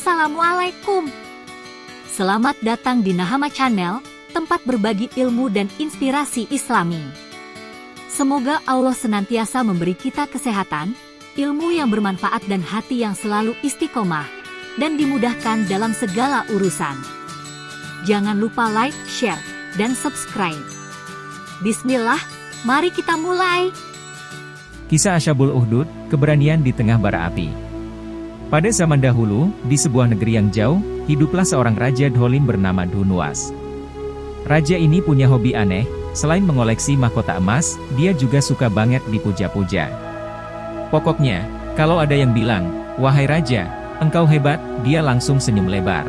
Assalamualaikum. Selamat datang di Nahama Channel, tempat berbagi ilmu dan inspirasi Islami. Semoga Allah senantiasa memberi kita kesehatan, ilmu yang bermanfaat dan hati yang selalu istiqomah, dan dimudahkan dalam segala urusan. Jangan lupa like, share, dan subscribe. Bismillah, mari kita mulai. Kisah Ashabul Uhdud, keberanian di tengah bara api. Pada zaman dahulu, di sebuah negeri yang jauh, hiduplah seorang raja dholim bernama Dunuwas. Raja ini punya hobi aneh, selain mengoleksi mahkota emas, dia juga suka banget dipuja-puja. Pokoknya, kalau ada yang bilang, "Wahai raja, engkau hebat," dia langsung senyum lebar.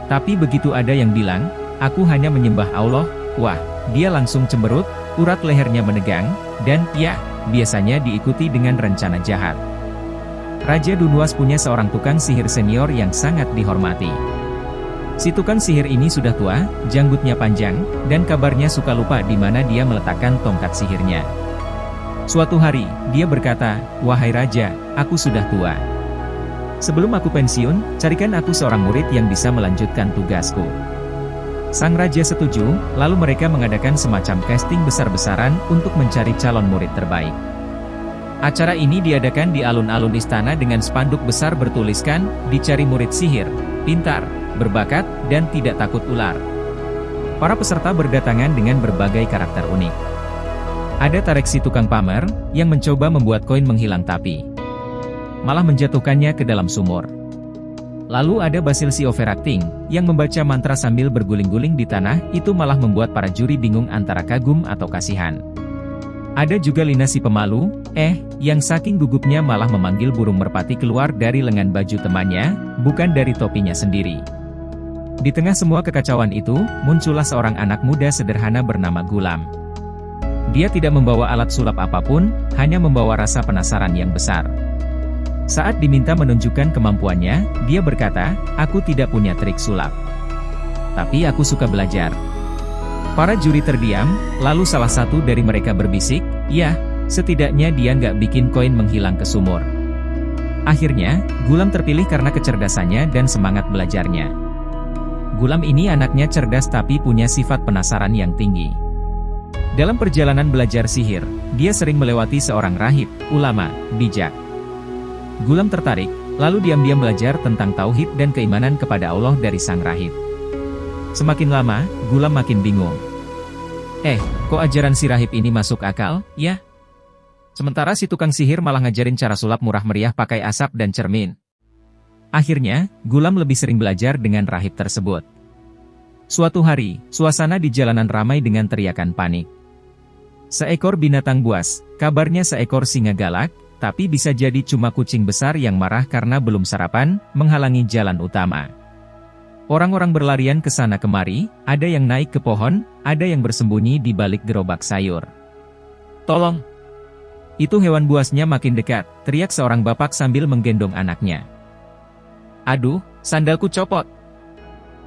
Tapi begitu ada yang bilang, "Aku hanya menyembah Allah," wah, dia langsung cemberut, urat lehernya menegang, dan, ya, biasanya diikuti dengan rencana jahat. Raja Dunuwas punya seorang tukang sihir senior yang sangat dihormati. Si tukang sihir ini sudah tua, janggutnya panjang, dan kabarnya suka lupa di mana dia meletakkan tongkat sihirnya. Suatu hari, dia berkata, "Wahai raja, aku sudah tua. Sebelum aku pensiun, carikan aku seorang murid yang bisa melanjutkan tugasku." Sang raja setuju, lalu mereka mengadakan semacam casting besar-besaran untuk mencari calon murid terbaik. Acara ini diadakan di alun-alun istana dengan spanduk besar bertuliskan, "Dicari murid sihir, pintar, berbakat, dan tidak takut ular." Para peserta berdatangan dengan berbagai karakter unik. Ada Tarek si tukang pamer, yang mencoba membuat koin menghilang tapi malah menjatuhkannya ke dalam sumur. Lalu ada Basil si overacting, yang membaca mantra sambil berguling-guling di tanah, itu malah membuat para juri bingung antara kagum atau kasihan. Ada juga Lina si pemalu, yang saking gugupnya malah memanggil burung merpati keluar dari lengan baju temannya, bukan dari topinya sendiri. Di tengah semua kekacauan itu, muncullah seorang anak muda sederhana bernama Gulam. Dia tidak membawa alat sulap apapun, hanya membawa rasa penasaran yang besar. Saat diminta menunjukkan kemampuannya, dia berkata, "Aku tidak punya trik sulap. Tapi aku suka belajar." Para juri terdiam, lalu salah satu dari mereka berbisik, "Ya, setidaknya dia nggak bikin koin menghilang ke sumur." Akhirnya, Gulam terpilih karena kecerdasannya dan semangat belajarnya. Gulam ini anaknya cerdas tapi punya sifat penasaran yang tinggi. Dalam perjalanan belajar sihir, dia sering melewati seorang rahib, ulama, bijak. Gulam tertarik, lalu diam-diam belajar tentang tauhid dan keimanan kepada Allah dari sang rahib. Semakin lama, Gulam makin bingung. Kok ajaran si rahib ini masuk akal, ya? Sementara si tukang sihir malah ngajarin cara sulap murah meriah pakai asap dan cermin. Akhirnya, Gulam lebih sering belajar dengan rahib tersebut. Suatu hari, suasana di jalanan ramai dengan teriakan panik. Seekor binatang buas, kabarnya seekor singa galak, tapi bisa jadi cuma kucing besar yang marah karena belum sarapan, menghalangi jalan utama. Orang-orang berlarian ke sana kemari, ada yang naik ke pohon, ada yang bersembunyi di balik gerobak sayur. "Tolong! Itu hewan buasnya makin dekat," teriak seorang bapak sambil menggendong anaknya. "Aduh, sandalku copot."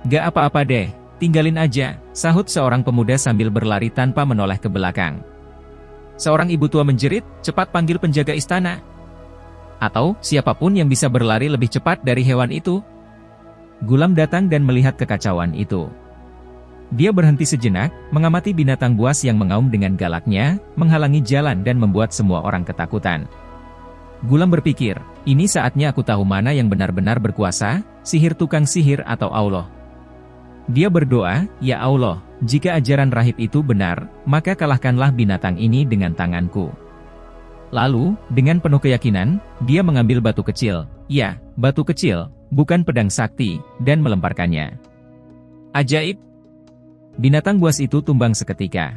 "Gak apa-apa deh, tinggalin aja," sahut seorang pemuda sambil berlari tanpa menoleh ke belakang. Seorang ibu tua menjerit, "Cepat panggil penjaga istana. Atau, siapapun yang bisa berlari lebih cepat dari hewan itu." Gulam datang dan melihat kekacauan itu. Dia berhenti sejenak, mengamati binatang buas yang mengaum dengan galaknya, menghalangi jalan dan membuat semua orang ketakutan. Gulam berpikir, ini saatnya aku tahu mana yang benar-benar berkuasa, sihir tukang sihir atau Allah. Dia berdoa, "Ya Allah, jika ajaran rahib itu benar, maka kalahkanlah binatang ini dengan tanganku." Lalu, dengan penuh keyakinan, dia mengambil batu kecil, ya, batu kecil, bukan pedang sakti, dan melemparkannya. Ajaib! Binatang buas itu tumbang seketika.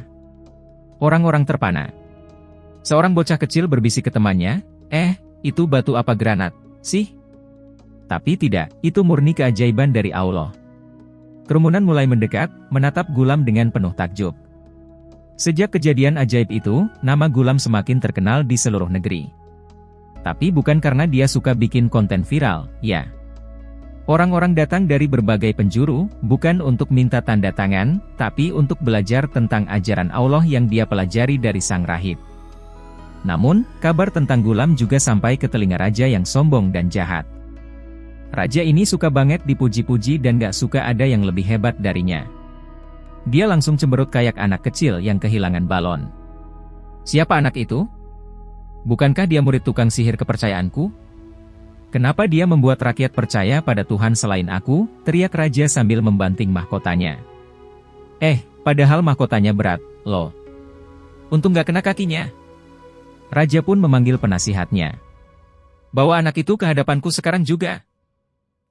Orang-orang terpana. Seorang bocah kecil berbisik ke temannya, "Itu batu apa granat, sih?" Tapi tidak, itu murni keajaiban dari Allah. Kerumunan mulai mendekat, menatap Gulam dengan penuh takjub. Sejak kejadian ajaib itu, nama Gulam semakin terkenal di seluruh negeri. Tapi bukan karena dia suka bikin konten viral, ya. Orang-orang datang dari berbagai penjuru, bukan untuk minta tanda tangan, tapi untuk belajar tentang ajaran Allah yang dia pelajari dari sang rahib. Namun, kabar tentang Gulam juga sampai ke telinga raja yang sombong dan jahat. Raja ini suka banget dipuji-puji dan gak suka ada yang lebih hebat darinya. Dia langsung cemberut kayak anak kecil yang kehilangan balon. Siapa anak itu? Bukankah dia murid tukang sihir kepercayaanku? Kenapa dia membuat rakyat percaya pada Tuhan selain aku? Teriak raja sambil membanting mahkotanya. Padahal mahkotanya berat, loh. Untung gak kena kakinya. Raja pun memanggil penasihatnya. Bawa anak itu ke hadapanku sekarang juga.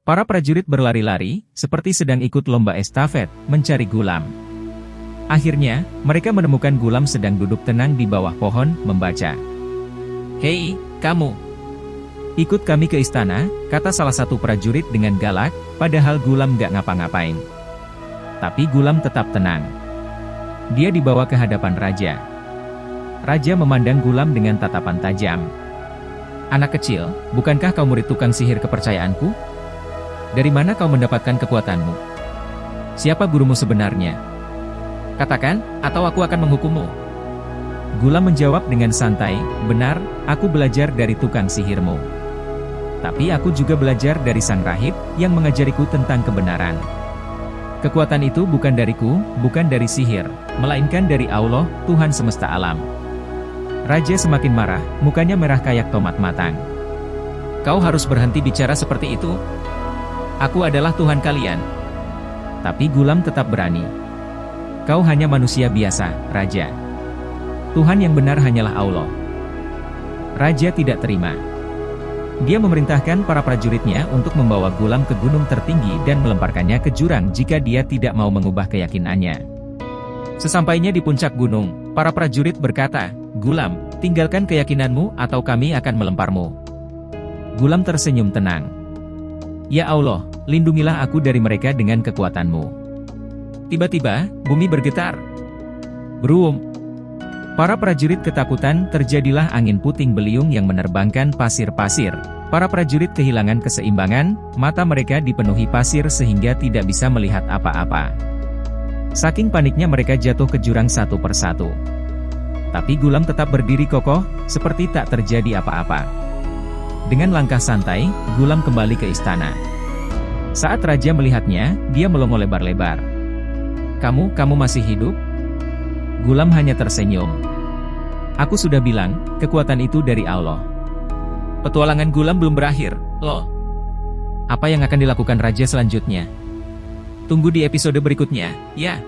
Para prajurit berlari-lari, seperti sedang ikut lomba estafet, mencari Gulam. Akhirnya, mereka menemukan Gulam sedang duduk tenang di bawah pohon, membaca. Hei, kamu. Ikut kami ke istana, kata salah satu prajurit dengan galak, padahal Gulam gak ngapa-ngapain. Tapi Gulam tetap tenang. Dia dibawa ke hadapan raja. Raja memandang Gulam dengan tatapan tajam. Anak kecil, bukankah kau murid tukang sihir kepercayaanku? Dari mana kau mendapatkan kekuatanmu? Siapa gurumu sebenarnya? Katakan, atau aku akan menghukummu. Gulam menjawab dengan santai, benar, aku belajar dari tukang sihirmu. Tapi aku juga belajar dari sang rahib, yang mengajariku tentang kebenaran. Kekuatan itu bukan dariku, bukan dari sihir, melainkan dari Allah, Tuhan semesta alam. Raja semakin marah, mukanya merah kayak tomat matang. Kau harus berhenti bicara seperti itu. Aku adalah Tuhan kalian. Tapi Gulam tetap berani. Kau hanya manusia biasa, Raja. Tuhan yang benar hanyalah Allah. Raja tidak terima. Dia memerintahkan para prajuritnya untuk membawa Gulam ke gunung tertinggi dan melemparkannya ke jurang jika dia tidak mau mengubah keyakinannya. Sesampainya di puncak gunung, para prajurit berkata, Gulam, tinggalkan keyakinanmu atau kami akan melemparmu. Gulam tersenyum tenang. Ya Allah, lindungilah aku dari mereka dengan kekuatanmu. Tiba-tiba, bumi bergetar. Brum! Para prajurit ketakutan, terjadilah angin puting beliung yang menerbangkan pasir-pasir. Para prajurit kehilangan keseimbangan, mata mereka dipenuhi pasir sehingga tidak bisa melihat apa-apa. Saking paniknya mereka jatuh ke jurang satu persatu. Tapi Gulam tetap berdiri kokoh, seperti tak terjadi apa-apa. Dengan langkah santai, Gulam kembali ke istana. Saat raja melihatnya, dia melongo lebar-lebar. Kamu masih hidup? Gulam hanya tersenyum. Aku sudah bilang, kekuatan itu dari Allah. Petualangan Gulam belum berakhir, loh. Apa yang akan dilakukan raja selanjutnya? Tunggu di episode berikutnya, ya.